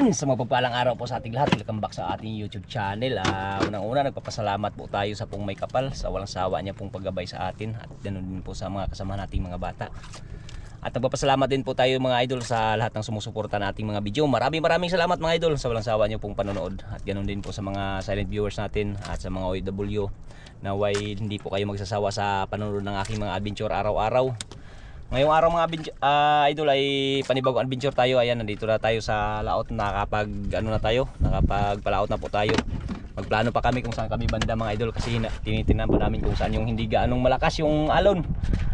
Sa mapagpalang araw po sa ating lahat, welcome back sa ating YouTube channel. Unang-una, nagpapasalamat po tayo sa pong may kapal, sa walang sawa niya pong paggabay sa atin, at ganoon din po sa mga kasama nating mga bata. At nagpapasalamat din po tayo mga idol sa lahat ng sumusuporta nating mga video. Maraming salamat mga idol sa walang sawa niyo pong panonood, at ganoon din po sa mga silent viewers natin at sa mga OFW. Naway hindi po kayo magsasawa sa panonood ng aking mga adventure araw-araw. Ngayong araw mga idol ay panibagong adventure tayo. Ayan, nandito na tayo sa laot, nakapagpalaot na po tayo. Magplano pa kami kung saan kami banda mga idol, kasi tinitingnan pa namin kung saan yung hindi gaanong malakas yung alon.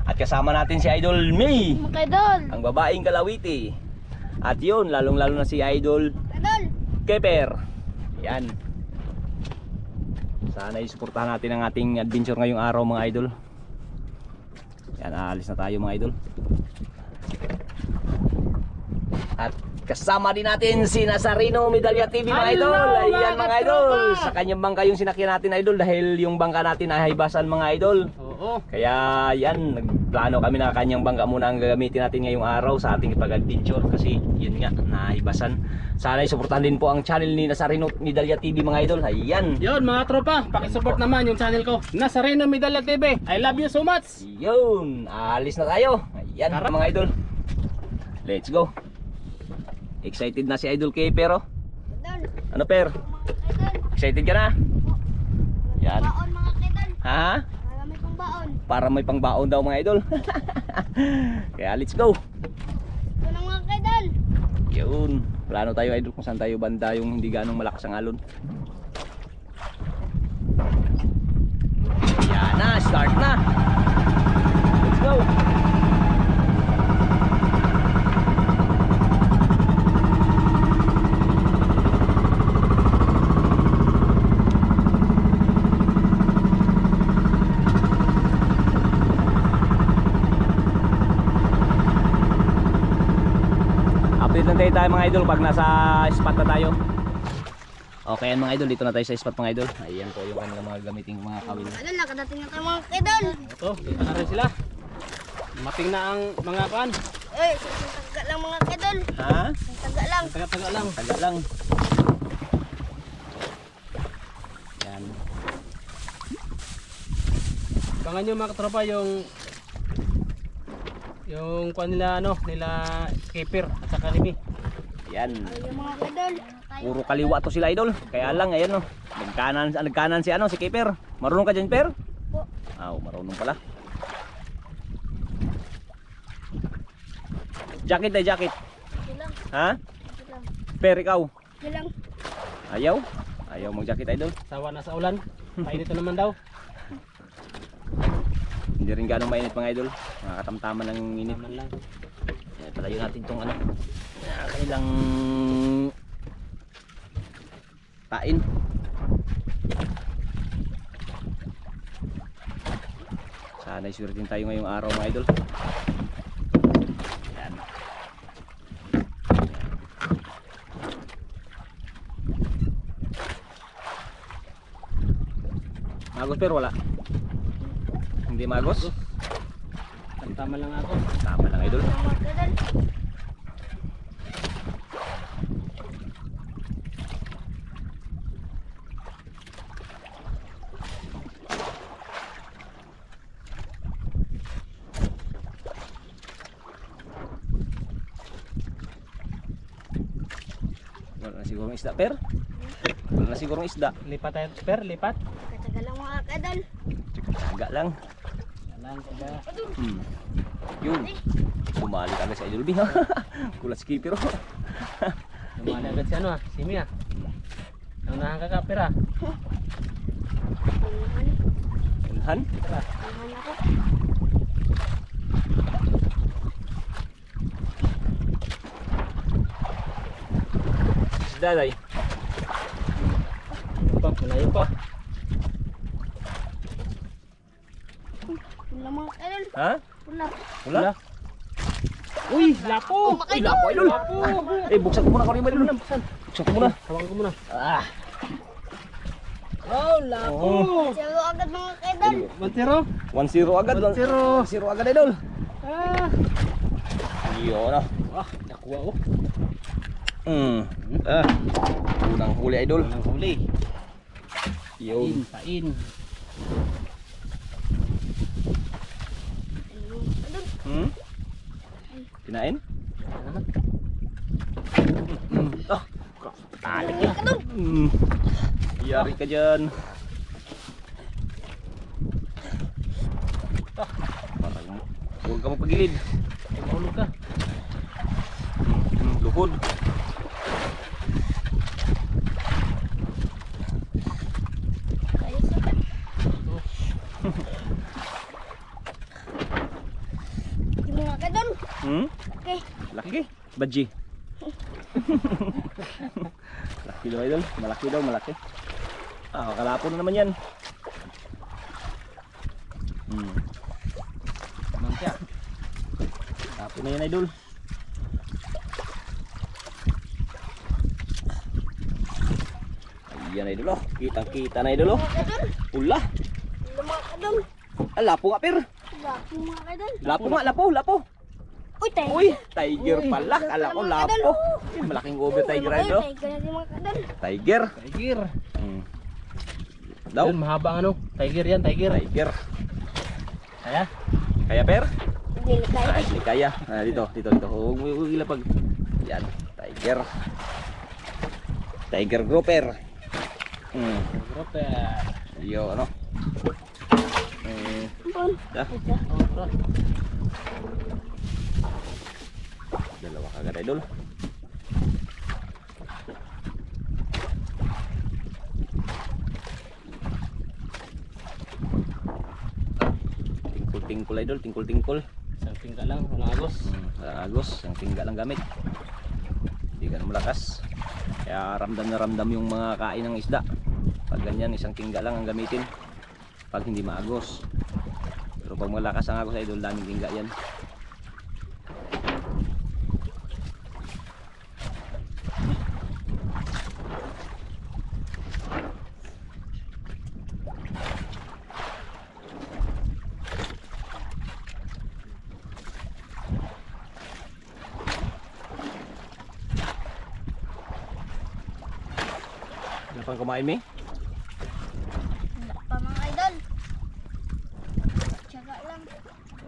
At kasama natin si Idol May, ang babaeng Kalawiti. At yun, lalong lalo na si Idol Keper. Yan. Sana isuportahan natin ang ating adventure ngayong araw mga idol. Yan, aalis na tayo mga idol. At kasama din natin si Nazareno Medalya TV mga idol. Ayan mga idol, sa kanyang bangka yung sinakyan natin idol, dahil yung bangka natin ay haibasan mga idol. Oo. Kaya yan, nagplano kami na kanyang bangka muna ang gagamitin natin ngayong araw sa ating pag-adventure, kasi yun nga, nahibasan. Sana isuportahan din po ang channel ni Nazareno Medalya TV mga idol. Ayan. Yun mga tropa, pakisupport naman yung channel ko, Nazareno Medalya TV. I love you so much. Yun, alis na tayo. Ayan mga idol, let's go. Excited na si Idol K, pero ano per? Excited ka na? Yan. Ha? Para may pangbaon daw mga idol. Kaya let's go. Yun, plano tayo idol kung saan tayo banda yung hindi ganong malakas ang alon. Yan na, start na. Let's go. Update tayo mga idol pag nasa spot na tayo. Okay yan mga idol, dito na tayo sa spot mga idol. Ayan po yung kanilang mga gamiting mga kawil. Ano, nakadating na tayo mga idol. Ito, dito na rin sila. Mating na ang mga kan. Taga lang mga idol. Ha? Taga lang. Taga lang. Taga lang. Yan. Bangan nyo mga katropa yung kuha nila nila keeper at saka limi. Yan. Ayun mga idol. Puro kaliwa to sila idol. Kaya lang ayan nagkanan si si keeper. Marunong ka diyan per? Po. Marunong pala. Jacket ay jacket. Ilang. Ha? Ilang. Per ikaw. Ilang. Ayaw mag-jacket idol. Sawa na sa ulan. Mainit naman daw. Hindi rin ganong mainit mga idol. Nakakatamtaman ng init man lang. Palayo natin itong kanilang tain. Sana iswerte tayo ngayong araw mga idol. Yan. Magos pero wala. Hindi magos. Tama lang ako. Tama lang idol. Wala na sigurong isda per. Wala na sigurong isda. Lipat tayo per, lipat. Taga lang mga idol. Taga lang. Yun. Bumalik agad sa Idol B. Kulat skipper. Bumalik agad si Simi Ang nakakakaper Ulhan? Ulhan ako. Isda day. Malayo pa. Pula mga idol. Ha? Pula? Uy, lapo! Uy, lapo idol! Buksan ko muna idol. Buksan ko muna. Hawakan ko muna. Oh, lapo! 1-0 agad mga idol. 1-0 agad. 1-0 agad idol. Yun Nakuha ko. Unang huli idol. Unang huli. Yun. Pain. Kinain? Naman. Ah, talik na. Yari ka dyan. Parang huwag ka magpagilid. Mahulog ka. Lukod. Di mga kadol. Okay. Laki. Badji. Laki daw idol. Malaki daw, malaki. Kalapon na naman yan. Naman siya. Kalapon na yan idol. Ayan idol oh. Kitang-kita na idol oh. Mga kadol. Pula. Mga kadol. Lapo nga per. Lapo mga kadol. Lapo nga, lapo. Uy, tayo. Uy, tiger pala. Kala ko lapo. Malaking over tiger idol. Tiger na si mga kadol. Tiger. Tiger. Daw. Yun, mahaba ang ano. Tiger yan, tiger. Tiger. Kaya? Kaya per? Hindi na kaya. Hindi kaya. Dito. Huwag ilapag. Yan, tiger. Tiger grouper. Grouper. Yo, ano? Pun. Dah. Dalawa kagad idol. Tingkol idol, tingkol. Isang tingka lang, walang agos. Agos, ang tingga lang gamit. Hindi ganun malakas. Kaya ramdam na ramdam yung mga kain ng isda. Pag ganyan, isang tingga lang ang gamitin. Pag hindi maagos. Pero pag malakas ang agos idol, daming tingga yan. Ano pang kumain mi? Wala pa mga idol. Tiyaga lang.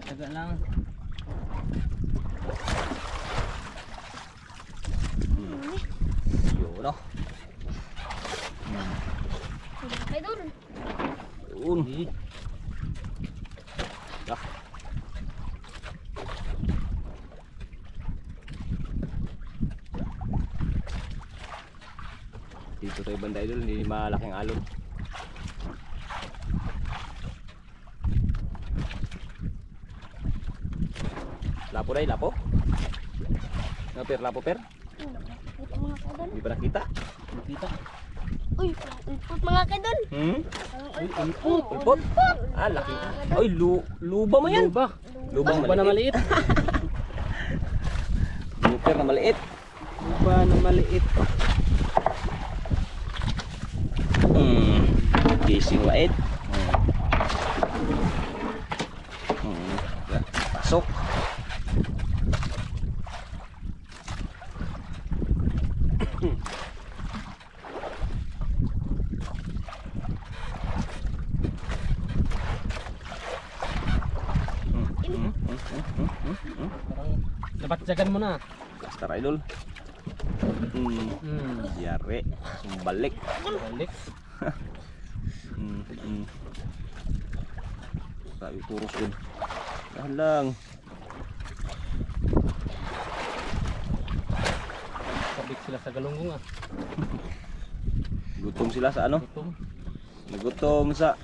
Taga lang. Yun no. Mga idol. Yun. Ah. Dito tayo banda idol, hindi malaking alon. Lapo na lapo? Nga per, lapo per? Ito mga idol. Hindi pa nakita? Makita. Uy, ulpot mga idol. Ulpot? Ulpot? Laki. Ay, luba mo yan. Luba. Lubang Luba na maliit. maliit. Grouper na maliit. Luba na maliit. Gising wait. Pasok. Parang nabatsagan mo na. Basta idol. Yari. Sumbalik. Balik. Sabi puros yun. Dahan lang. Sabik sila sa galunggong ah. Gutom sila sa ano? Gutom. Nagutom sa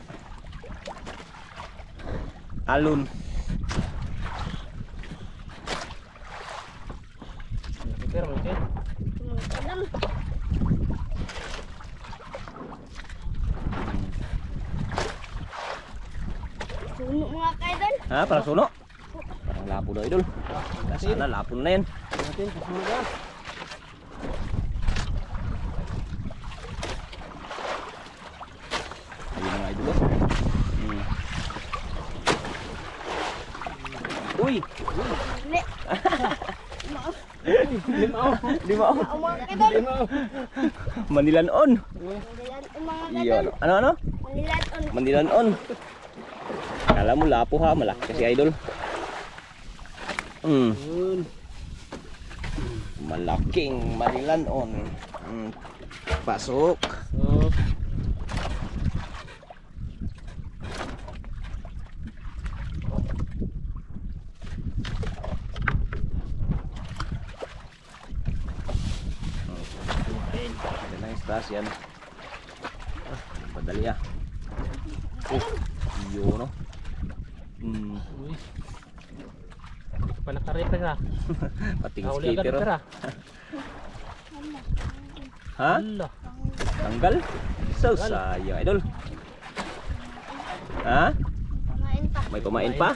alon. Pero okay. Mga idol. Suno mga idol. Ha? Parang suno? Parang lapo daw idol. Sana lapo na yan. Natin, kasunod na. Ayun na nga idol oh. Uy! Hindi. Limao. Lima oh. Oo mga kaidol. Limao. Manilanon. Manilaon mga Iyon. kaidol. Ano? Manilaon. Manilanon. Kala mo lapo ha, malaki kasi idol. Yun. Malaking manilanon. Pasok. So, Yan na yung stras yan. Madali ah. Yun no. uy. Pa nakareper ha. Pating Kahuli agad skipper oh. pera. Ha? Ala. Tanggal? So sayang idol. Ha? Pamain pa. May kumain pa?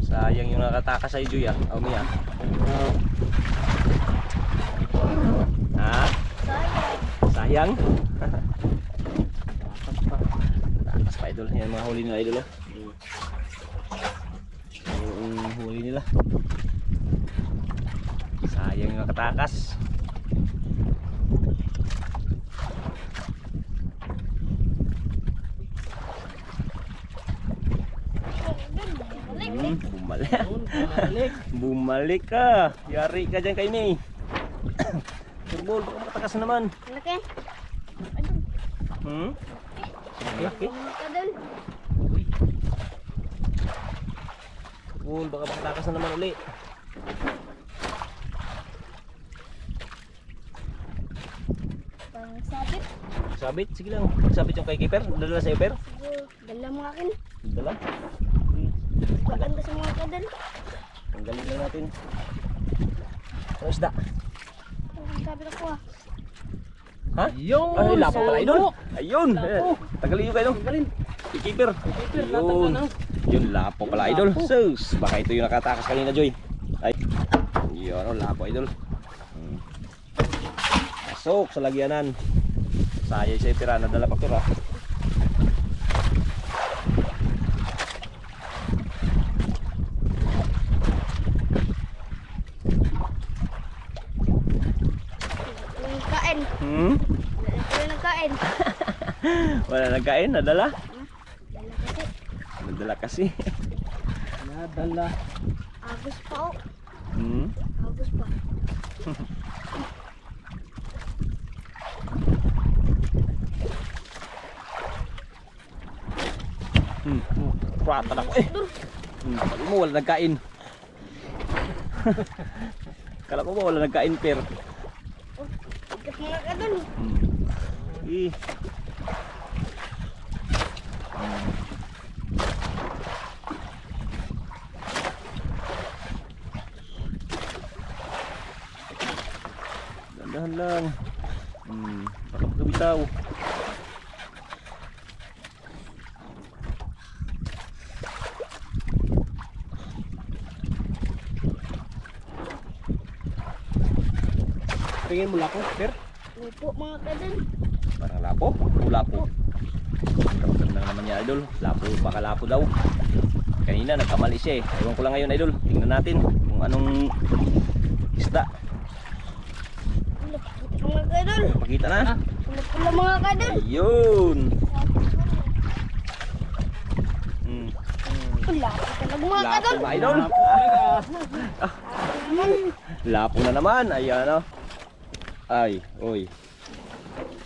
Sayang yung nakatakas sa Joy ah. O Mia. Ha? Sayang. Sayang? Takas pa idol. Yan mga huli nila idol oh. Yung huli nila. Sayang yung nakatakas. Bumalik. Yun, balik. Bumalik ka. Yari ka dyan kay May. Turbol, baka makatakas na naman. Laki. Hmm? Laki. Mga kaidol. Turbol, baka makatakas na naman uli. Parang sabit. Sabit, sige lang. Sabit yung kay keeper. Dala sa keeper. Siguro, dala mo akin. Dala. Maganda sa mga kaidol. Tanggalin lang natin. Ano isda? Parang sabit ako ah. Ha? Yung Ay, lapo pala idol. sulok. Ayun. Lapo. Tagalin nyo kayo. Tanggalin. Si keeper. Keeper, Yun. tatagan ah. Yun, lapo pala idol. Lapo. Sus, baka ito yung nakatakas kanina Joy. Ay. Yun, oh, lapo idol. Pasok sa lagyanan. Sayay sa tira, nadala pa tira. Yung kain. Wala nagkain. Wala nagkain, nadala. Dala kasi. Nadala kasi. Nadala. Agos pa oh. Hmm? Agos pa. Prata na ko eh. Kala mo wala nagkain. Kala ko ba wala nagkain per. Ikat mga kaidol. Eh. Dahan lang. Baka magkabitaw. Tingin mo lako, per. Lupo mga kaidol. Parang lapo? O lapo? Maganda naman niya idol. Lapo, baka lapo daw. Kanina nagkamali siya eh. Ewan ko lang ngayon idol. Tingnan natin kung anong isda. Mga kaidol. Pakita na. Pula mga kaidol. Ayun. Wala ka talaga mga Lapo kaidol. ba idol? Lapo na naman. Ayan o. Ay, oy.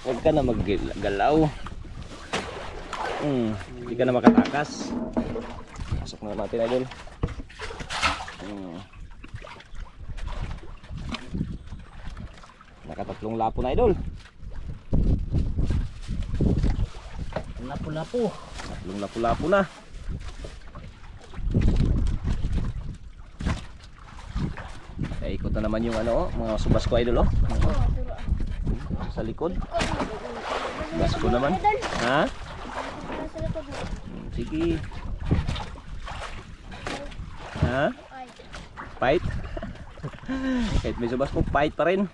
Huwag ka na maggalaw. Hindi ka na makatakas. Pasok na natin idol. Nakatatlong lapo na idol. Lapo-lapo. Tatlong lapo-lapo na. Ikot na naman yung ano, mga subas ko idol oh. Sa likod. Subas ko naman. Ha? Sa likod mo. Sige. Ha? Ay. Fight? Kahit may subas ko, fight pa rin.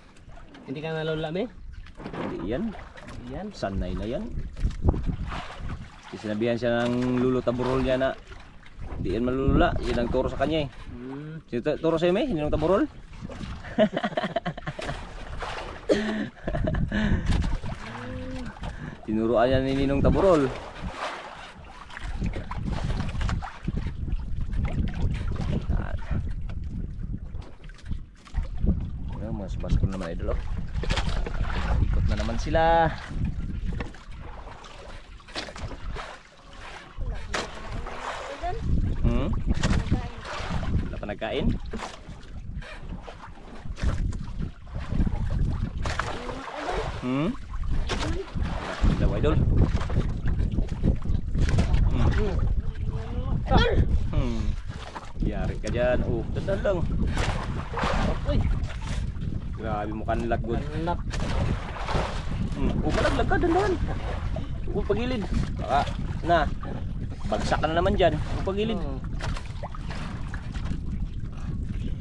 Hindi ka nalula, me? Hindi yan. Yan. Sanay na yan. Sinabihan siya ng lulo taburol niya na di yan malulula. Yun ang turo sa kanya eh. Sino turo sa'yo may? Ninong taburol? Tinuruan niya ni Ninong taburol. Mas baskol naman idol oh. Ikot na naman sila. Wala pa nagkain? Wala ba idol? Yari ka dyan. Oh, dandan lang. Uy, Grabe mo kanlag good. kanlap. Oh, malaglag ka, dandan. Oh, pagilid. Baka, na. Bagsak ka na naman dyan. Oh, pagilid.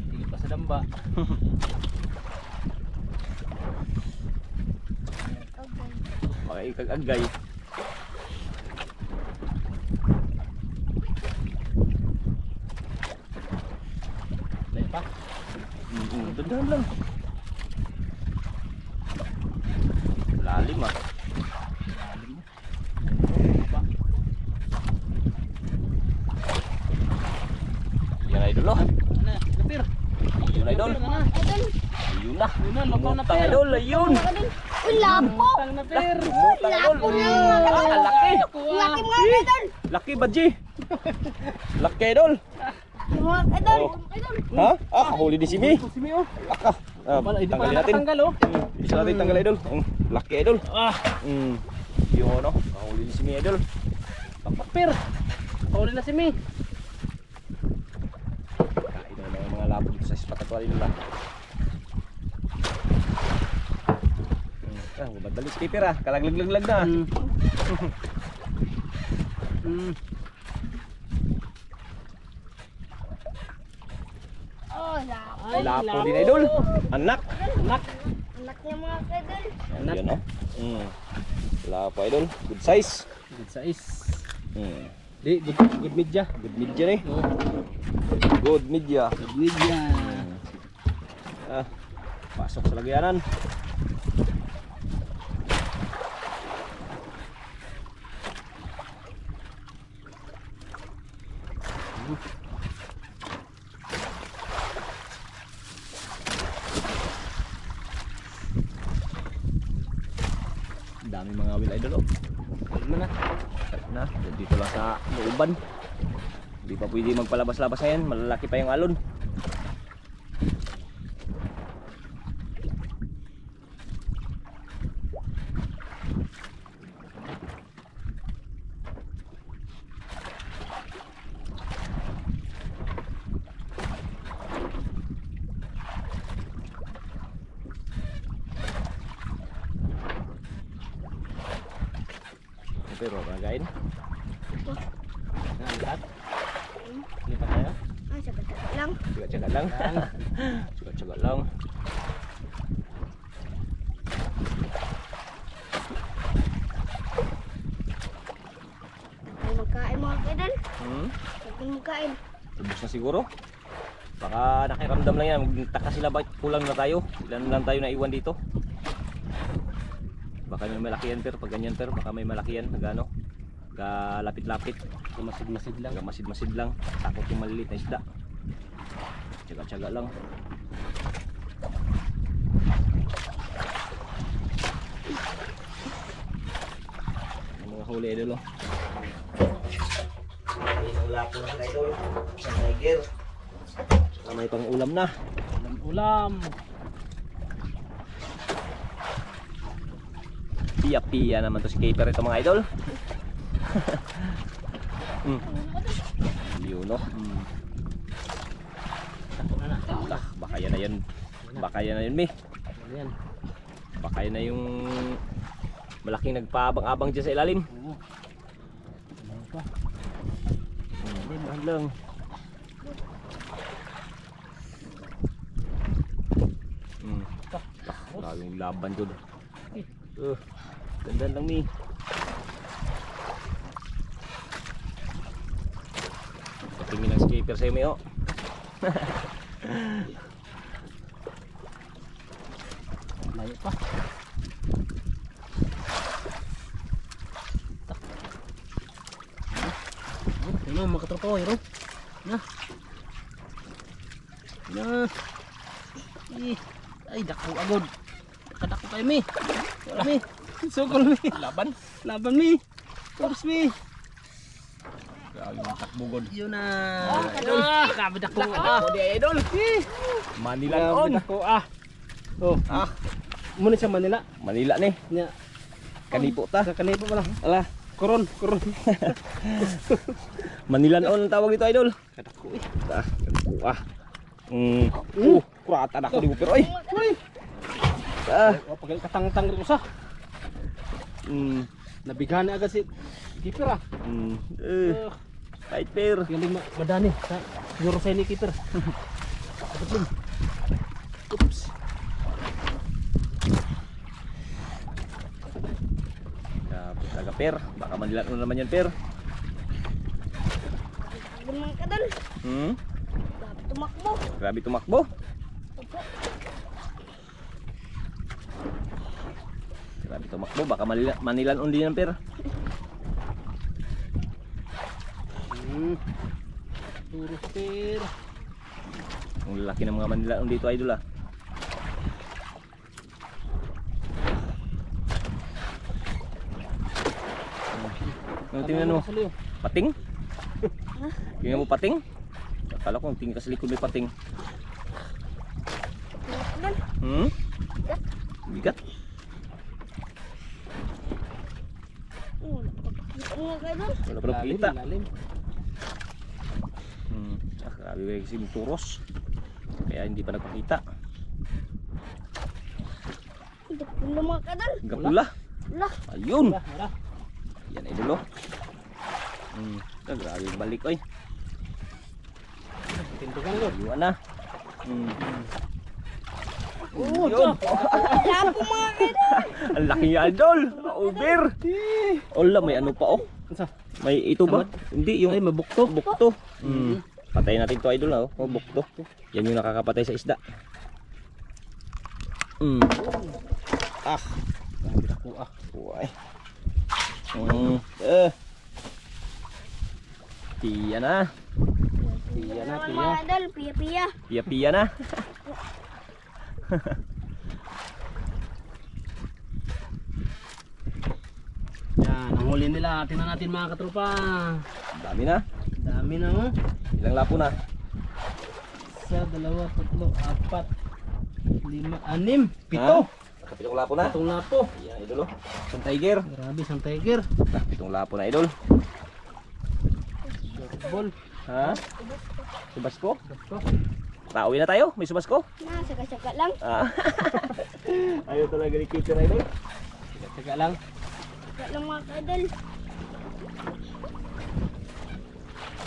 Sige pa sa damba. Baka ikag-agay. Lain pa. Dandan lang. Lalim ah. Yan idol oh. Na, napir. Yun idol. Idol. Ayun na. Yun na, lumaw na Lumutang per. idol. Ayun. Mga idol. Uy, lapo. Tang napir. Lumutang idol. Lapo na mga idol. Laki. Laki mga idol. Laki badji. Laki idol. Mga idol. Oh. Ha? Ah, kahuli di si Mi. Simi oh. Aka. Ah, Wala, hindi pa tanggalin natin. nakatanggal oh. Isa natin tanggal idol. Laki idol. Ah, Yung ano, kahuli di si Mi idol. napir. Huli na si Mi. Kain na ng mga labo dito sa Espatatuan nila. Madali skipper ah, kalaglag-laglag na. Oh, lapo. Ay, Lapo din idol. Anak. Anak. Anak niya mga idol. Anak. Yan oh. Lapo idol, good size. Good size. Di, good media. Good media nih. Oh, Good media. good media. Ah, pasok sa lagyanan. Dami mga wil idol oh. Ano na? Sarap na, dito lang sa looban. Hindi pa pwede magpalabas-labas na yan, malalaki pa yung alon. Pero ragain. Lipat. Lipat tayo. Ah, sabat lang. Tsaga-tsaga lang. Tsaga-tsaga lang. Ay, magkain mga idol. Huwag magkain. Ubus na siguro. Baka nakiramdam lang yan. Magtaka sila bakit kulang na tayo. Ilan lang tayo na iwan dito. Baka may malaki yan pero pag ganyan pero baka may malaki yan. Nagano? Lapit-lapit. Masid-masid lang. Masid-masid lang. Takot yung maliliit na isda. Tsaga-tsaga lang. Ang mga huli idol oh. Wala po na sila idol. Sa tiger. May pang ulam na. Ulam. Piya-piya naman to si Caper ito mga idol. Yun no. Baka yan na yan. Baka yan na yun Mi. Ayan. Baka yan na yung malaking nagpaabang-abang dyan sa ilalim. Oo. Ano pa? Mahal lang. Maraming laban dun. Dandan lang Mi. Tingin ng skipper sa iyo. Layo pa. Ano mga katropa ko, hero? Na. Na. Ay, dako agod. Kadako kayo mi. Wala mi. Sukol mi. Laban. Laban mi. Terus mi. Grabe yung takbugod. Yun na. Idol. Grabe dako Ako di idol. Manila on. Dako Oh, Ah, muna sa Manila. Manila ni. Nya, Kanipo ta. sa kanipo pala. Ala, Koron. Manilan on ang tawag ito idol. Kadako Ah, ah. Kurata na ako di mo pero ay. Ah, Pag katang-tang rin ko sa. mm, Nabighan na agad si keeper ah. Tight pair. Galing madani sa siguro sa ni keeper. Dapat din. Oops. Dapat talaga pair. Baka Manila on naman yan pair. Idol mga kadol. Dapat tumakbo. Grabe tumakbo. Opo. Grabe tumakbo. Baka Manilan on din yan pair. Puro keeper. Ang lalaki ng mga Manila on dito idol ah. Ano tingnan mo? Pating? Tingnan mo pating? Akala ko tingin ka sa likod may pating. Mga kadol. Bigat? Mga kadol. Wala pa lang kita. Lalim. Grabe kasi yung turos. Kaya hindi pa nagpakita. Idol mga kadol. Gapula. Lah. Ayun. Wala. Yan ay dulo. Grabe yung balik oy. Tintukan ko. Ayun na. Oh, Yun. Lapo mga kadol. Ang laki niya idol. Over. Ola may ano pa oh. Unsa? May ito ba? Hindi yung Ay, mabukto. bukto. Patayin natin to idol oh. Oh, bukto. Yan yung nakakapatay sa isda. Ah. Grabe dako ah. Uy. Piya na. Piya na, Mga piya. kadol. Piya-piya. Piya-piya na. Yan, ang huli nila. Tingnan natin mga katropa. Dami na. Dami na oh. Ilang lapo na? Isa, dalawa, tatlo, apat, lima, anim, pito. Pitong lapo na. Pitong lapo. Yan idol oh. Isang tiger. Grabe, isang tiger. Pitong lapo na idol. Ball. Ha? Subasko? Basko. Pauwi na tayo? May subasko? Na, saka-saka lang. Ah. Ayaw talaga ni Keeper idol. Teka lang. Saka lang mga kadol.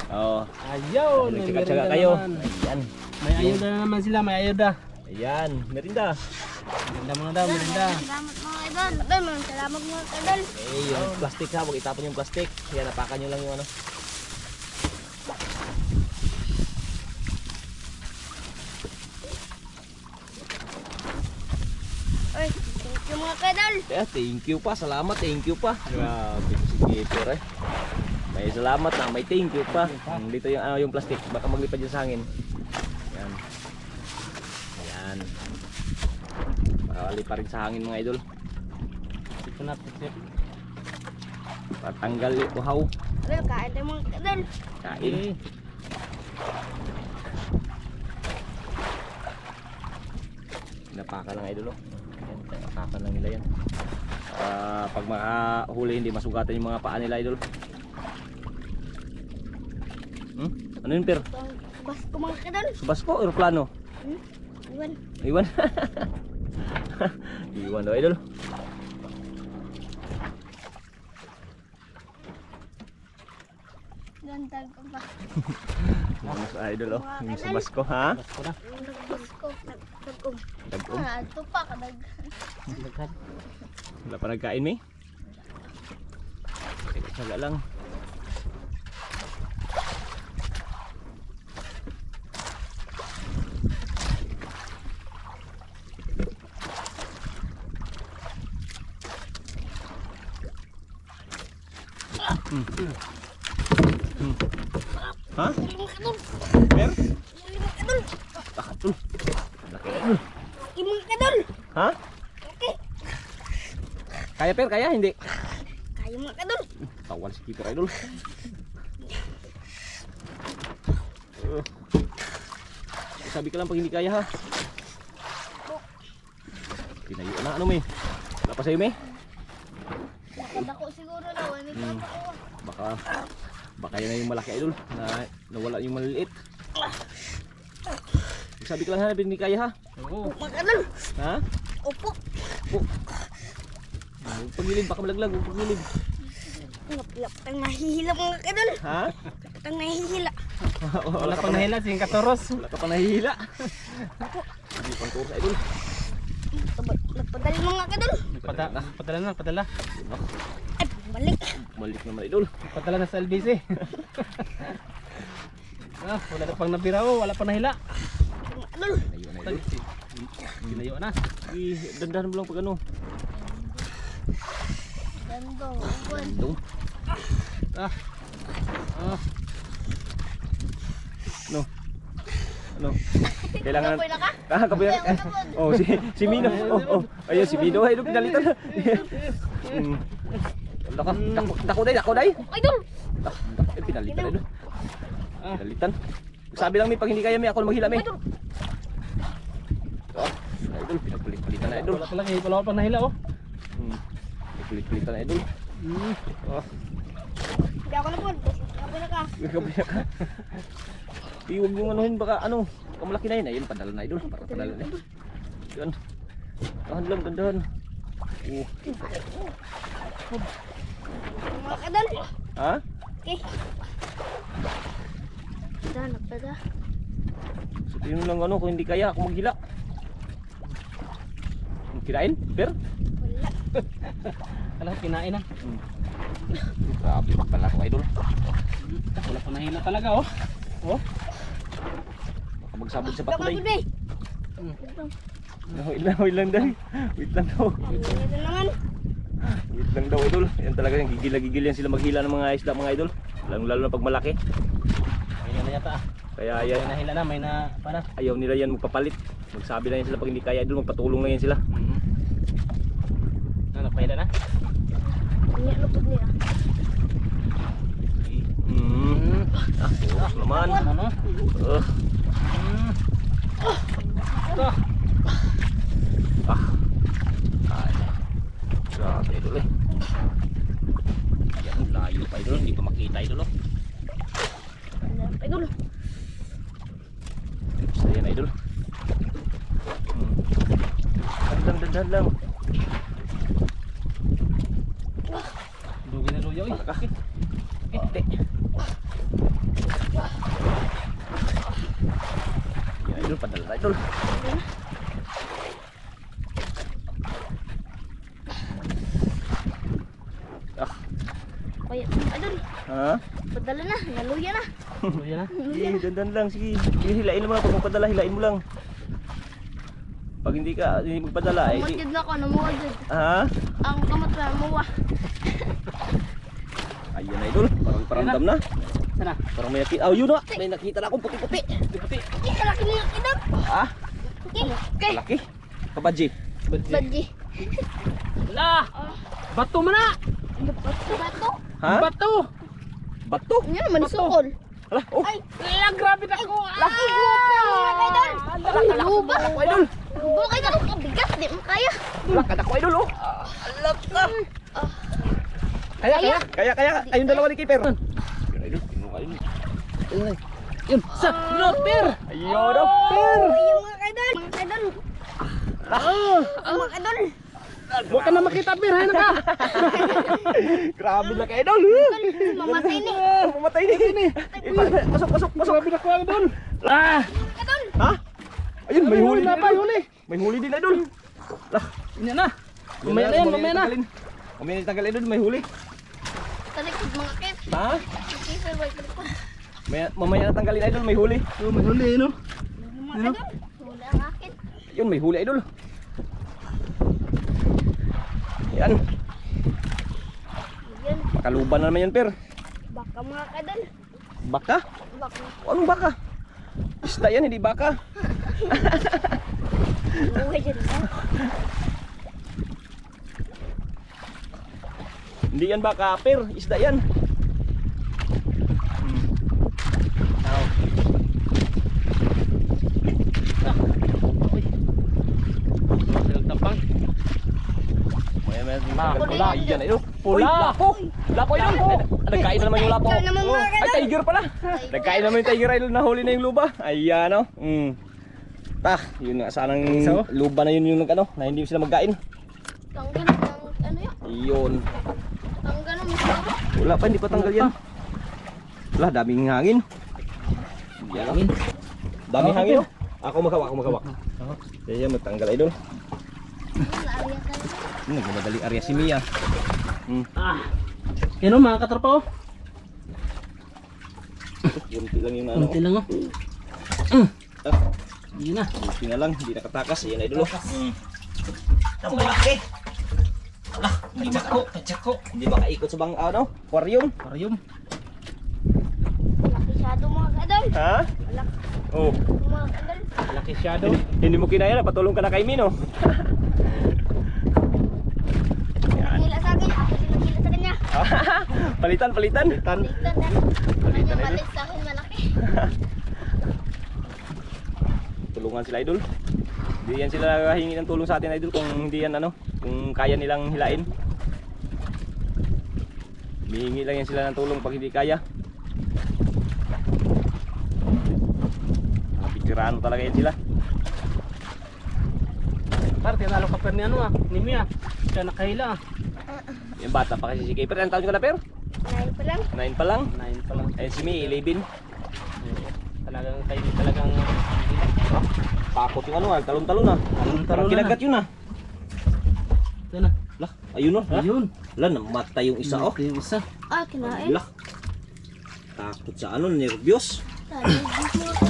Oo. Ayaw. may Nagtsaga-tsaga merienda kayo. naman. Ayan. May ayuda na naman sila, may ayuda. Ayan. Merinda. Merinda muna daw, merinda. Salamat mga kadol. Kadol, mga salamat mga kadol. Eh, yung plastic ha. Huwag itapon yung plastic. Yan, napakan nyo lang yung ano. Ay, thank you mga kadol. Thank you pa. Salamat. Thank you pa. Grabe si Keeper eh. May salamat na. May thank you pa. Dito yung, yung plastic. Baka maglipad yun sa hangin. Yan. Ayan. Makawali pa rin sa hangin mga idol. Ito na, tip. Patanggal yung uhaw. Kadol, kain tayo mga kadol. Kain. Eh, Napakan lang idol. Yan, napakan lang nila yan. Pag makahuli hindi masugatan yung mga paa nila idol. Ano yun per? Bas ko mga kadol. Subasko o aeroplano? Iwan. Iwan. Iwan daw idol. Gantag ko pa. Mas idol oh. Yung subasko ha? basko na. Bas ko. Nagtagom. Dagom. Ito pa kadag. Daghan. Wala pa nagkain may? Tsaga lang. Ha? Huli mga kadol. Per? Huli mga kadol. Ah, idol. Laki idol. Huli mga kadol. Ha? Okay. Kaya per, kaya hindi? Kaya mga kadol. Tawal si keeper idol. Sabi ka lang pag hindi kaya ha. Tinayo na ano may. Wala pa sa'yo may? Nakadako siguro na. Wala nito ako. Baka yan na yung malaki idol na nawala yung maliliit. Sabi ka lang ha, hindi kaya ha. Oo. Mga kadol. Ha? Opo. Huwag pagilid, baka malaglag, huwag pagilid. Lapatang nahihila mga kadol. Ha? Lapatang nahihila. Wala pang nahila, sing katoros. Wala ka pa nahihila. Hindi pang tours idol. Nagpadali mga kadol. Padala na, padala. Ay, balik. Balik naman idol. Padala na sa LBC. Wala na pang nabira, wala pang nahila. Mga kadol. Ayun na idol. Ginayo na. Dandahan mo lang pag ano. Gandong. Bandong. No. Ano? Kailangan Kapoy na ka? kapoy na ka. Oh, si Mino. Oh. Ayun si Mino ay pinalitan na. Dako dai. Idol. Pinalitan na. Pinalitan. Sabi lang may pag hindi kaya may ako mahila may. Idol, pinagpalit-palitan na idol. Wala pala, wala pang nahila oh. Pinagpalit-palitan na idol. Hindi ako na po. Kapoy na ka. Kapoy na ka. Iwag yung anuhin baka ano, kamalaki na yun. Ayun, padala na idol. Para padala na. Yan. Dahan lang, dandahan. Mga kadol. Ha? Okay. Nagpada. Sabihin mo lang ano, kung hindi kaya ako maghila. Kirain? Per? Wala. Alam, kinain na. Grabe pala ako idol. Wala pang nahila talaga oh. Oh. Baka magsabog sa Dako patulay. na today. Wait lang daw. Wait lang daw. Ito naman. Wait lang daw idol. Yan talaga yung gigil yan sila maghila ng mga isda mga idol. Lalo na pag malaki. Ayun na yata. Kaya May yan, nahila na, may na para. ayaw nila yan magpapalit. Magsabi lang yan sila pag hindi kaya idol, magpatulong lang yan sila. Napahila na? Ini lupot niya. Oras naman. Ano? Grabe idol eh. Yan, layo pa idol, hindi pa makita idol oh. Idol. Saya na idol. Dandan lang. Dugi na luya. Malaki. Ite. Ya idol, padala na idol. Kaya, idol. Ha? Padala na. Naluya na. Luya na. Sige, dandan lang. Sige, hilain mo lang. Pag magpadala, hilain mo lang. Pag hindi magpadala, eh. Kamot yun na ako. Namuha dyan. Ha? Ang kamot na namuha. Ayun na idol. Parang paramdam na. Sana. Parang may nakita. Oh, yun na. May nakita na akong puti-puti. Puti. Eh, kalaki niya idol. Ah, Okay. Okay. malaki. Kabadji. Badji. Wala. Bato man na. Bato. Ha? Bato. Bato. Ano naman sukol? Hala, oh. Ay, Grabe na ko. laki gupa mga idol. Luba. Ako idol. Luba ka idol. Bigat. Di mo kaya. Lakad ako idol, oh. Alak ka. Kaya. Ayun dalawa ni Keeper. Yun idol, kinuha yun. Yun. Sa Loper. Ayun, oh, Per. Ayun mga idol. Mga idol. Mga idol. Huwag ka na makita, Bir. Hay na ka. Grabe na ka idol. Mamatay ni. Pumatay ni. Pasok. Grabe na ko, idol. Idol. Ha? Ayun, may huli na din. pa, Idol. huli. May huli din idol. Lah, Yan na. Mamaya na yan, mamaya na. Mamaya na tanggal idol, may huli. Talikod mga kip. Ha? Kipper, wait, talikod. Mamaya na tanggalin idol, may huli. Oh, may huli, no? Mga idol. Wala ang akin. Yun, may huli idol. Yan. Yan. Baka luban na naman yan, Per. Baka mga kadol. Baka? Baka. Anong baka? Isda yan, hindi baka. Buhay dyan ba? Hindi yan baka, Per. Isda yan. Tapang. Pula. Ayan, ayun. Uy, Pula. lapo. Lapo yun. Nagkain na naman yung lapo. Ikaw naman, Oh, mga ay, kadol. tiger pala. Nagkain naman yung tiger, idol. Nahuli na yung luba. Ayan, oh. Yun nga. Sanang Isa, oh. luba na yun yung ano, na hindi sila magkain. Tanggal ng ano yan? Yun. Tanggal ng masarap. Wala pa, hindi pa tanggal yan. Wala, daming hangin. Yan, oh. Daming hangin, oh. Ako magkawak. Kaya magtanggal, idol. Naariyan ka na. Nagmadali area si Mia. Yan o mga katropa o. Bunti lang yung ano. Kunti lang o. Yun na. Bunti na lang, hindi nakatakas. Ayan, idol. Ang malaki. Ala, hindi makaikot sa bang ano, aquarium. Aquarium. Malaki shadow mga kadol. Ha? Malaki Oh, mga kadol. Lucky shadow. hindi mo kinaya na, patulong ka na kay Mino. Nagila sa akin. Ako din nagila sa kanya. Palitan. Baliktad na. Kanya idol. balik sa akin malaki. Tulungan sila, idol. Hindi yan sila hingi ng tulong sa atin, idol, kung hindi yan ano, kung kaya nilang hilain. Hihingi lang yan sila ng tulong pag hindi kaya. Mga bitirano talaga yan sila. Par, tinalo ka per ni ano ah. Ni Mia. Siya nakahila ah. Yung bata pa kasi si Kayper. Anong taon ka na, Per? 9 pa lang. 9 pa lang. 9 pa lang. Ayun si Mi, 11. Talagang kayo talagang Pakot yung ano, talon-talon na. Talon-talon Parang na. kinagat yun ah. Ito na. Lah, ayun oh. Ayun. Lah, namatay yung isa oh. Ito yung isa. Ah, kinain. Lah. Takot sa ano, nervyos.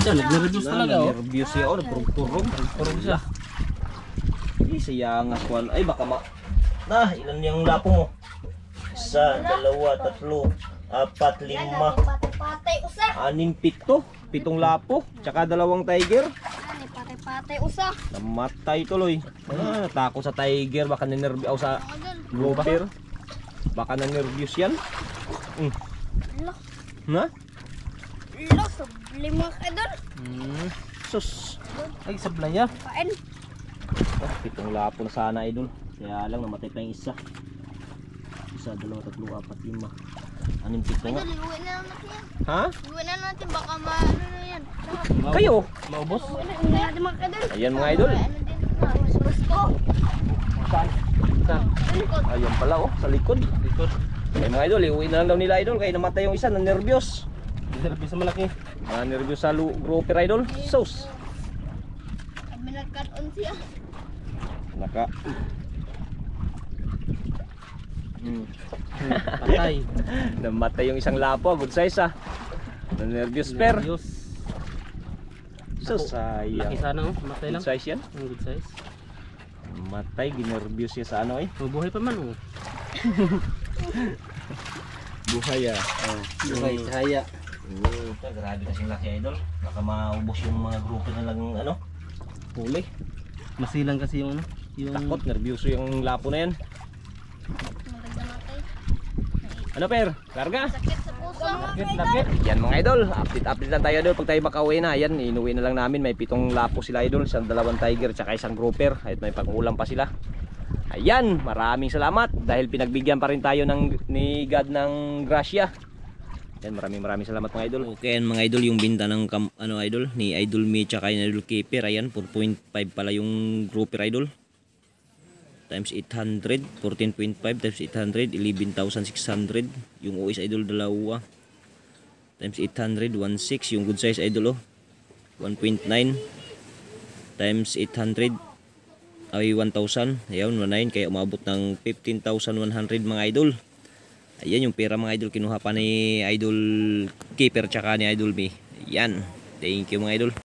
Siya, nag-reduce talaga oh. Nervyos siya oh, nagpurog-purog. Purog siya. Sayang aswan. Ay, baka ilan yung lapo mo? 1, 2, 3, 4, 5, Patay-patay usa. 6, 7. 7 lapo. Tsaka 2 tiger. Ani patay-patay usa. Namatay tuloy. Natakot sa tiger. Baka nanervyos sa Kadol. gopher. Baka nanervyos yan. Ala. Na? Ala, sabli mga kadol. Sus. Ay, sablay ah. Kain. 7 lapo na sana, idol. Kaya lang namatay pa yung isa. 1, 2, 3, 4, 5. 6, 7 nga. Kadol, iuwi na lang natin yan. Ha? Iuwi na natin, baka ano na yan. Kayo? Maubos. Iuwi na natin mga kadol. Ayan mga idol. Ano din, mas ko. Sa Likod. Ayan pala oh, sa likod. likod. Kaya mga idol, iuwi na lang daw nila, idol. Kaya namatay yung isa, nanervyos. Service sa malaki. Nanervyos sa grouper, idol. Sus. Kami nagkaroon siya. Naka. Patay. Namatay yung isang lapo, good size ah. Nanervyos per. Nervyos. Sus, Laki sayang. sana oh. Matay lang. Good size yan. Ang good size. Matay, ginervyos siya sa ano eh. Mabuhay pa man oh. Buhay ah. Buhay cahaya. Grabe kasing laki, idol. Baka maubos yung mga grupo na lang ano. Huli. Masilang kasi yung ano. Yung Takot, nervyoso yung lapo na yan. Maganda natin. Ano per? Karga? Sakit sa puso. lagit. Yan mga idol, update lang tayo idol pag tayo makauwi na. Yan, inuwi na lang namin. May 7 lapo sila idol, isang 2 tiger tsaka isang grouper. At may pang-ulam pa sila. Ayan, maraming salamat dahil pinagbigyan pa rin tayo ni God ng grasya. Yan, maraming salamat mga idol. Okay, mga idol, yung binta ng ano idol ni Idol Me tsaka ni Idol Keeper. Ayan, 4.5 pala yung grouper idol. Times 800, 14.5 times 800, 11,600. Yung OS idol dalawa. Times 800, 1.6. Yung good size idol 1.9 times 800 ay 1,000. Ayan, 1.9. Kaya umabot ng 15,100 mga idol. Ayan yung pera mga idol. Kinuha pa ni Idol Keeper tsaka ni Idol Me. Ayan. Thank you mga idol.